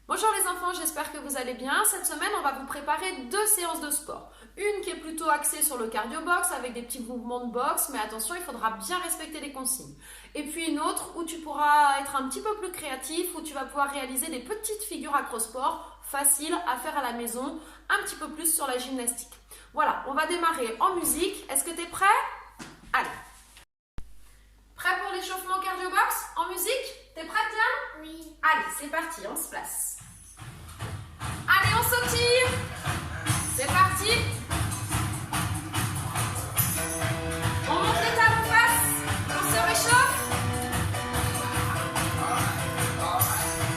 Bonjour les enfants, j'espère que vous allez bien. Cette semaine, on va vous préparer 2 séances de sport. Une qui est plutôt axée sur le cardio box avec des petits mouvements de boxe, mais attention, il faudra bien respecter les consignes. Et puis une autre où tu pourras être un petit peu plus créatif, où tu vas pouvoir réaliser des petites figures acrosport faciles à faire à la maison, un petit peu plus sur la gymnastique. Voilà, on va démarrer en musique. Est-ce que tu es prêt? Allez. Prêt pour l'échauffement cardio box en musique? T'es prête, Diane? Oui. Allez, c'est parti, on se place. Allez, on sautille. C'est parti. On monte les talons face. On se réchauffe.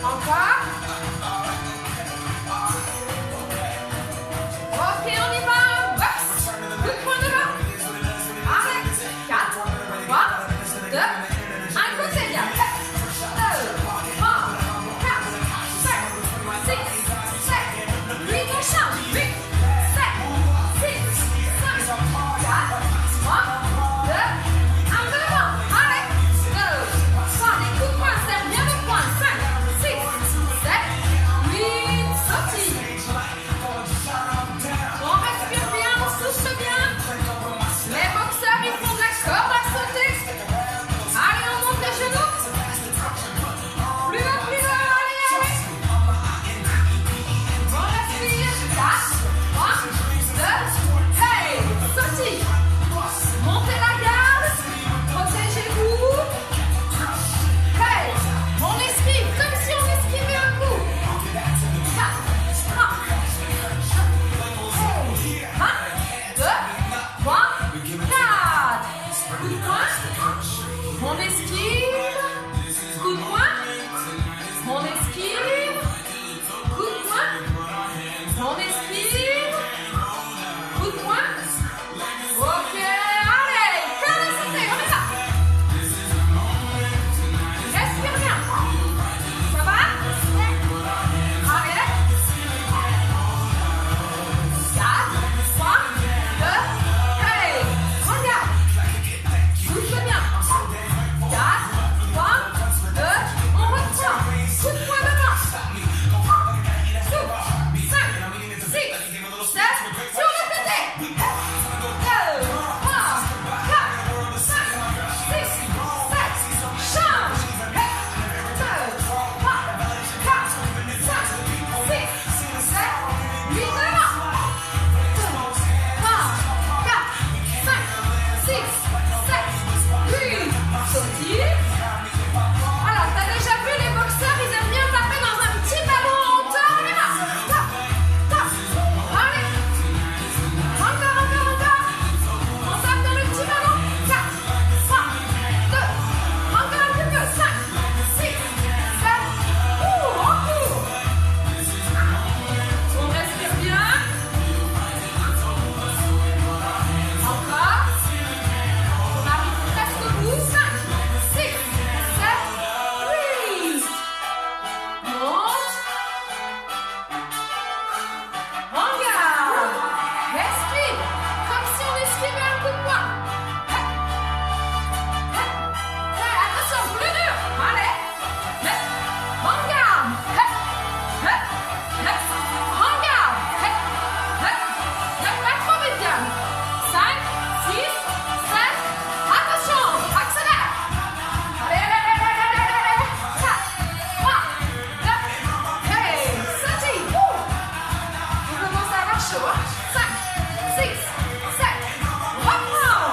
Encore. Ok, on y va. Box. Coup de poing devant. Allez. 4, 3, 2, 1 côté, bien. 2, 3, 4, 5, 6, 7, 8, on change. 8, 7, 6, 5, 4, 3, 2, 1 devant. Allez. 2, 3, les coups de poing, serre bien le poing. 5, 6, 7, 8, sautille. On respire bien, on souffle bien. Les boxeurs, ils font de la corde à sauter. Allez, on monte les genoux. Plus haut, allez, allez. On respire. 4, 3, 2, hey, sautille. Montez la garde. Protégez-vous. Hey, on esquive comme si on esquivait un coup. 4, 3, hey, 1, 2, 3, 4. Coup de poing. On esquive. Coup de poing. On esquive. Coup de poing. On esquive. Coup de poing. Ok, allez. Fais la sauter, on y va. Respire bien. Ça va? Allez. 4, 3, 2, hey. Regarde. Souffle bien. 4, 3, 2, on reprend. Coup de poing devant. Souffle. 5, 6, 7, sur le côté. 2, 3, 4, 5, 6, 7, change. 2, 3, 4, 5, 6, 7, 8 devant. 2, 3, 4, 5, 6, 7, 8. Sautille. Alors, t'as déjà vu les boxeurs, ils aiment bien taper dans un petit ballon en hauteur. On y va. Tape, tape. Allez. Encore. On tape dans le petit ballon. 4, 3, 2. Encore un petit peu. 5, 6, 7. On court. On respire bien. Encore. On arrive presque au bout. 5, 6, 7, 8. Monte. Regarde. Esquive. Comme si on esquivait un coup de poing. Attention, plus dur. Allez. Regarde. Regarde. Pas trop vite, Diane. 5, 6, 7. Attention. Accélère. Allez. 4, 3, 2. Hey, sautille. On commence à avoir chaud. 5, 6, 7. Reprends.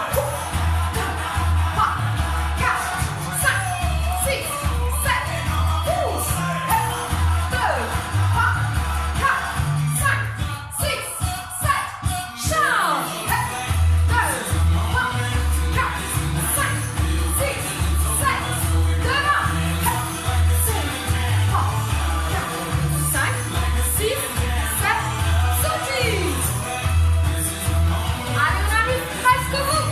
2, 3, 4, 5, 6, 7. 2, 3, 4, 5, 6, 7. Change. 2, 3, 4, 5, 6, 7. Devant. 2, 3, 4, 5, 6, 7. Sautille. Allez, on arrive presque au bout.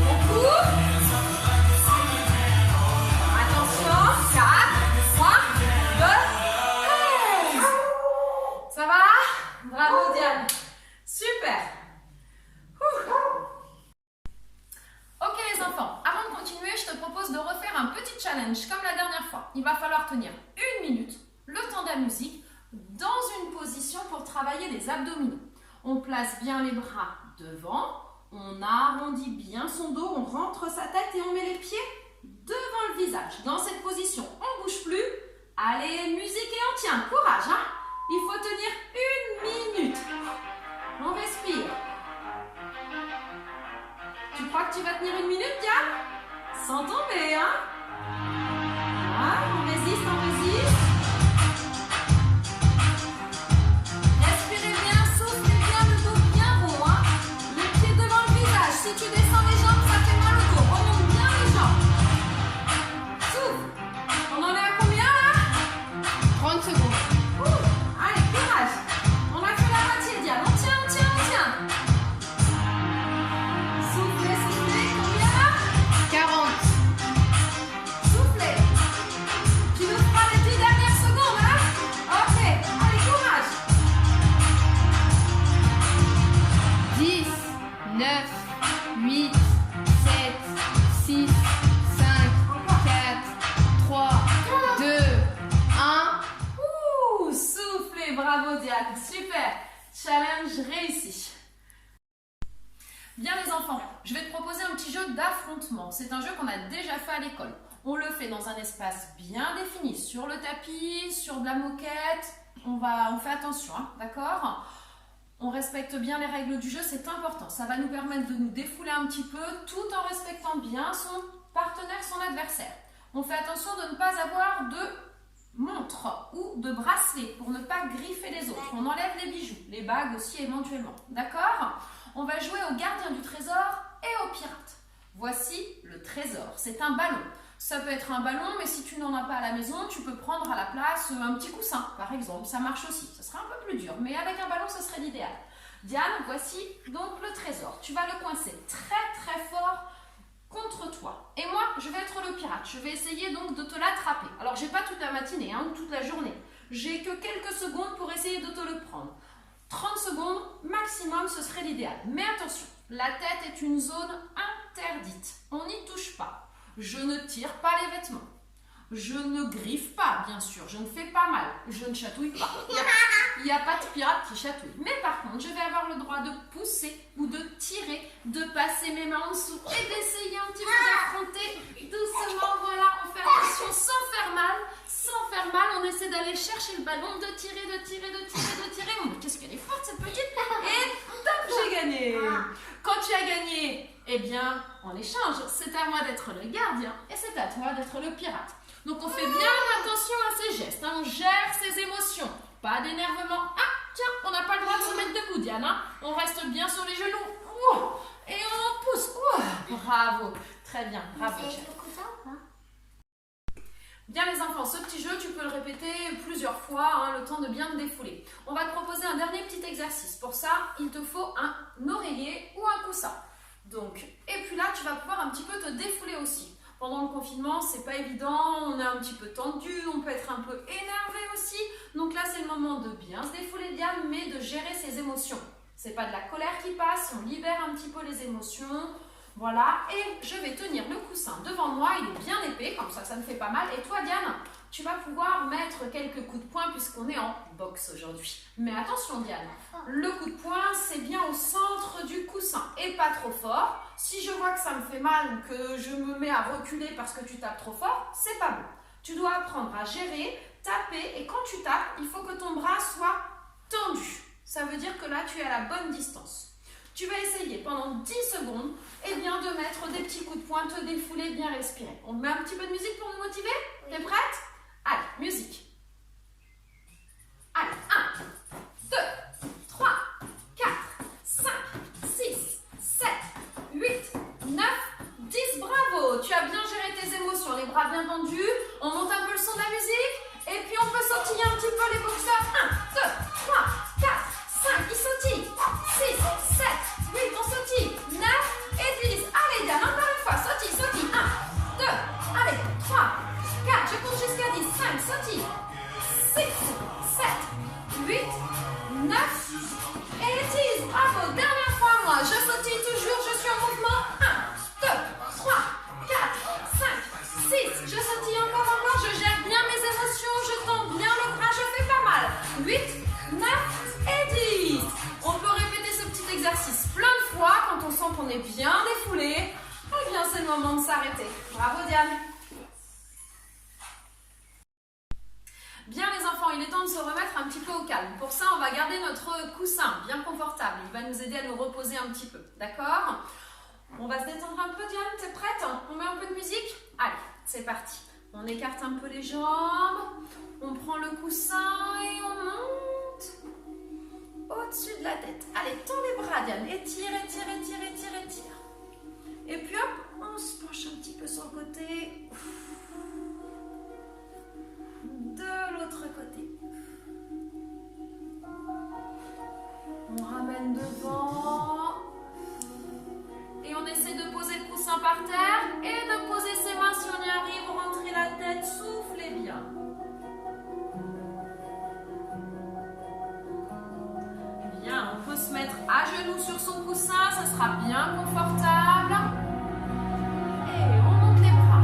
On court. Attention. 4, 3, 2. Hey. Ça va? Bravo, Diane. Super. Ok les enfants, avant de continuer, je te propose de refaire un petit challenge comme la dernière fois. Il va falloir tenir 1 minute la musique dans une position pour travailler les abdominaux. On place bien les bras devant, on arrondit bien son dos, on rentre sa tête et on met les pieds devant le visage. Dans cette position, on ne bouge plus. Allez, musique et on tient. Courage, hein? Il faut tenir 1 minute. On respire. Tu crois que tu vas tenir 1 minute, Diane? Sans tomber, hein? Ah, on résiste, on résiste. Respirez bien, soufflez bien, le dos bien rond, hein? Les pieds devant le visage. Si tu descends les jambes, ça fait mal au dos. Remonte bien les jambes. Souffle. On en est à combien là? 30 secondes. Allez, courage. On a fait la moitié, Diane. On tient, on tient, on tient. Soufflez, soufflez. Combien là? 40. Soufflez. Tu nous feras les 10 dernières secondes, hein? Ok. Allez, courage. 10, 9, 8, 7, 6, 5, 4, 3, 2, 1. Ouh, soufflez. Bravo, Diane. Super. Challenge réussi. Bien les enfants, je vais te proposer un petit jeu d'affrontement. C'est un jeu qu'on a déjà fait à l'école. On le fait dans un espace bien défini, sur le tapis, sur de la moquette. On fait attention, hein, d'accord? On respecte bien les règles du jeu, c'est important. Ça va nous permettre de nous défouler un petit peu tout en respectant bien son partenaire, son adversaire. On fait attention de ne pas avoir de montre ou de bracelet pour ne pas griffer les autres. On enlève les bijoux, les bagues aussi éventuellement, d'accord? On va jouer au gardien du trésor et au pirate. Voici le trésor, c'est un ballon. Ça peut être un ballon, mais si tu n'en as pas à la maison, tu peux prendre à la place un petit coussin, par exemple. Ça marche aussi, ça sera un peu plus dur, mais avec un ballon, ce serait l'idéal. Diane, voici donc le trésor. Tu vas le coincer très très fort contre toi. Et moi, je vais être le pirate. Je vais essayer donc de te l'attraper. Alors, j'ai pas toute la matinée, hein, ou toute la journée. J'ai que quelques secondes pour essayer de te le prendre. 30 secondes maximum, ce serait l'idéal. Mais attention, la tête est une zone interdite. On n'y touche pas. Je ne tire pas les vêtements. Je ne griffe pas, bien sûr. Je ne fais pas mal. Je ne chatouille pas. Il n'y a pas de pirate qui chatouille. Mais par contre, je vais avoir le droit de pousser ou de tirer, de passer mes mains en dessous et d'essayer un petit peu d'affronter doucement. Voilà, on fait attention sans faire mal. Sans faire mal, on essaie d'aller chercher le ballon, de tirer, de tirer, de tirer, de tirer. Oh, qu'est-ce qu'elle est forte cette petite! Et top, j'ai gagné! Quand tu as gagné, eh bien, en échange, c'est à moi d'être le gardien et c'est à toi d'être le pirate. Donc on fait bien attention à ces gestes, hein. On gère ses émotions, pas d'énervement. Ah, tiens, on n'a pas le droit de se mettre debout, Diane, hein. On reste bien sur les genoux. Ouh, et on pousse. Ouh, bravo, très bien, bravo. Bien les enfants, ce petit jeu, tu peux le répéter plusieurs fois, hein, le temps de bien te défouler. On va te proposer un dernier petit exercice. Pour ça, il te faut un oreiller ou un coussin. Donc, et puis là, tu vas pouvoir un petit peu te défouler aussi. Pendant le confinement, c'est pas évident, on est un petit peu tendu, on peut être un peu énervé aussi. Donc là, c'est le moment de bien se défouler, Diane, mais de gérer ses émotions. C'est pas de la colère qui passe, on libère un petit peu les émotions. Voilà, et je vais tenir le coussin devant moi, il est bien épais, comme ça ne fait pas mal. Et toi, Diane, tu vas pouvoir mettre quelques coups de poing puisqu'on est en boxe aujourd'hui. Mais attention, Diane, le coup de poing, c'est bien au centre du coussin et pas trop fort. Si je vois que ça me fait mal, que je me mets à reculer parce que tu tapes trop fort, c'est pas bon. Tu dois apprendre à gérer, taper, et quand tu tapes, il faut que ton bras soit tendu. Ça veut dire que là, tu es à la bonne distance. Tu vas essayer pendant 10 secondes eh bien, de mettre des petits coups de poing, te défouler, bien respirer. On met un petit peu de musique pour nous motiver? T'es prête? Allez, musique. Allez, 1, 2, 3, 4, 5, 6, 7, 8, 9, 10. Bravo! Tu as bien géré tes émotions, les bras bien tendus. On monte un peu le son de la musique. Et puis on peut sautiller un petit peu les boxeurs. 1, 2, 3, 4, 5, ils sautillent. 6, 7, 8, on sautille. 9 et 10. Allez, Diane, encore une fois. Sautille, sautille. 1, 2, allez, 3, 4, je compte jusqu'à 10. 5, sautille. 6, 7, 8, 9 et 10. Bravo, dernière fois, moi. Je sautille toujours, je suis en mouvement. 1, 2, 3, 4, 5, 6. Je sautille encore, je gère bien mes bien défoulé, eh bien c'est le moment de s'arrêter. Bravo Diane. Bien les enfants, il est temps de se remettre un petit peu au calme. Pour ça, on va garder notre coussin bien confortable. Il va nous aider à nous reposer un petit peu, d'accord? On va se détendre un peu, Diane, t'es prête? On met un peu de musique? Allez, c'est parti. On écarte un peu les jambes, on prend le coussin et on monte au-dessus de la tête. Allez, tends les bras, Diane, étire, étire, étire, étire, étire. Et puis hop, on se penche un petit peu sur le côté. De l'autre côté. On ramène devant. Et on essaie de poser le coussin par terre et de poser ses mains si on y arrive. Rentrez la tête, soufflez bien. Bien, on peut se mettre à genoux sur son coussin, ça sera bien confortable. Et on monte les bras.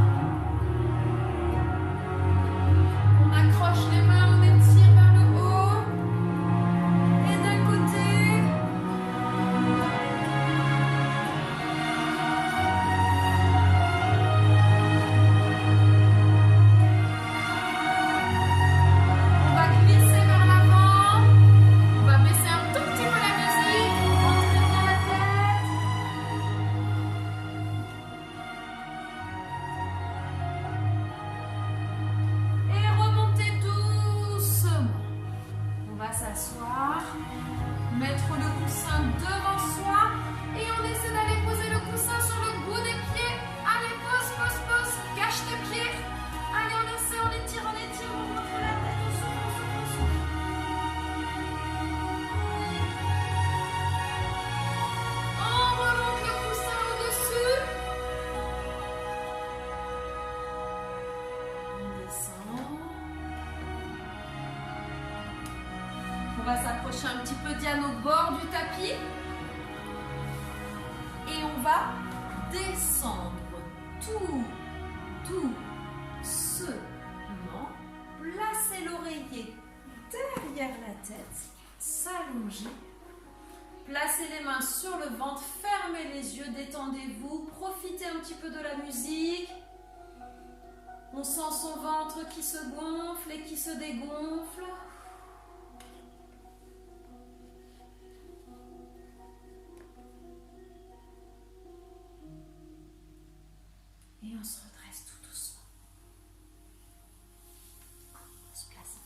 On accroche les mains, on étire vers le haut. Et d'un côté. On va glisser vers l'avant. On va baisser un tout petit peu la musique. Rentrez bien la tête. Et remontez doucement. On va s'asseoir, mettre le coussin devant soi et on essaie d'aller poser le coussin sur le bout des pieds. Allez, pose, pose, pose, cache tes pieds. Allez, on essaie, on étire, on montre la tête, on souffle, on souffle, on souffle. On remonte le coussin au-dessus. On descend. On va s'approcher un petit peu, Diane, au bord du tapis. Et on va descendre tout doucement. Placer l'oreiller derrière la tête. S'allonger. Placez les mains sur le ventre. Fermez les yeux. Détendez-vous. Profitez un petit peu de la musique. On sent son ventre qui se gonfle et qui se dégonfle. Et on se redresse tout doucement. On se place.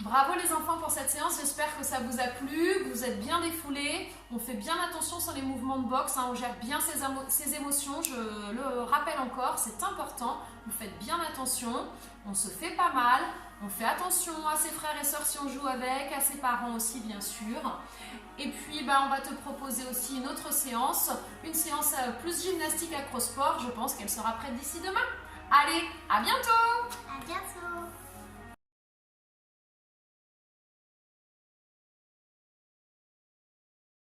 Bravo les enfants pour cette séance, j'espère que ça vous a plu, que vous êtes bien défoulés. On fait bien attention sur les mouvements de boxe, on gère bien ses émotions, je le rappelle encore, c'est important. Vous faites bien attention, on se fait pas mal, on fait attention à ses frères et sœurs si on joue avec, à ses parents aussi bien sûr. Et puis on va te proposer aussi une autre séance, une séance plus gymnastique acrosport, je pense qu'elle sera prête d'ici demain. Allez, à bientôt! À bientôt!